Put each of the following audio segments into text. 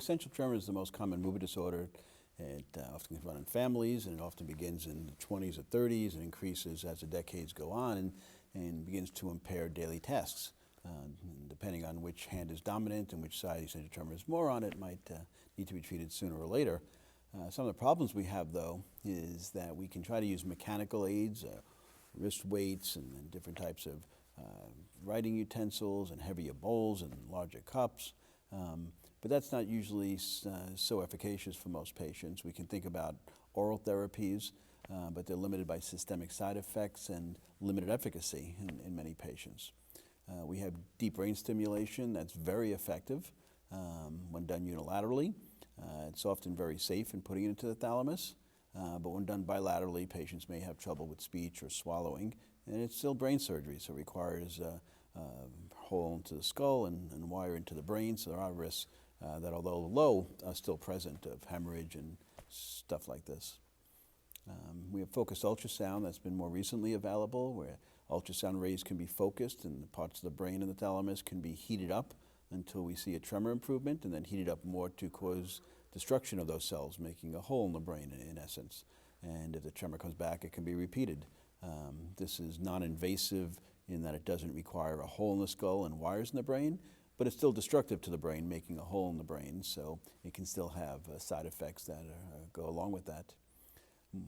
essential tremor is the most common movement disorder. It often can run in families, and it often begins in the 20s or 30s and increases as the decades go on and begins to impair daily tasks. Depending on which hand is dominant and which side essential tremor is more on, it might need to be treated sooner or later. Some of the problems we have, though, is that we can try to use mechanical aids, wrist weights, and different types of writing utensils and heavier bowls and larger cups. But that's not usually so efficacious for most patients. We can think about oral therapies, but they're limited by systemic side effects and limited efficacy in many patients. We have deep brain stimulation that's very effective when done unilaterally. It's often very safe in putting it into the thalamus, but when done bilaterally, patients may have trouble with speech or swallowing, and it's still brain surgery, so it requires a hole into the skull and wire into the brain, so there are risks that, although low, are still present of hemorrhage and stuff like this. We have focused ultrasound that's been more recently available, where ultrasound rays can be focused and the parts of the brain and the thalamus can be heated up until we see a tremor improvement, and then heated up more to cause destruction of those cells, making a hole in the brain in essence. And if the tremor comes back, it can be repeated. This is non-invasive in that it doesn't require a hole in the skull and wires in the brain, but it's still destructive to the brain, making a hole in the brain, so it can still have side effects that go along with that.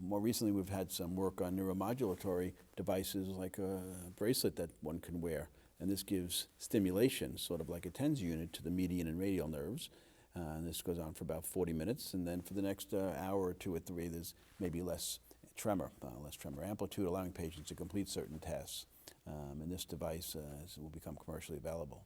More recently, we've had some work on neuromodulatory devices like a bracelet that one can wear, and this gives stimulation, sort of like a TENS unit, to the median and radial nerves. And this goes on for about 40 minutes, and then for the next hour or two or three, there's maybe less tremor amplitude, allowing patients to complete certain tasks. And this device will become commercially available.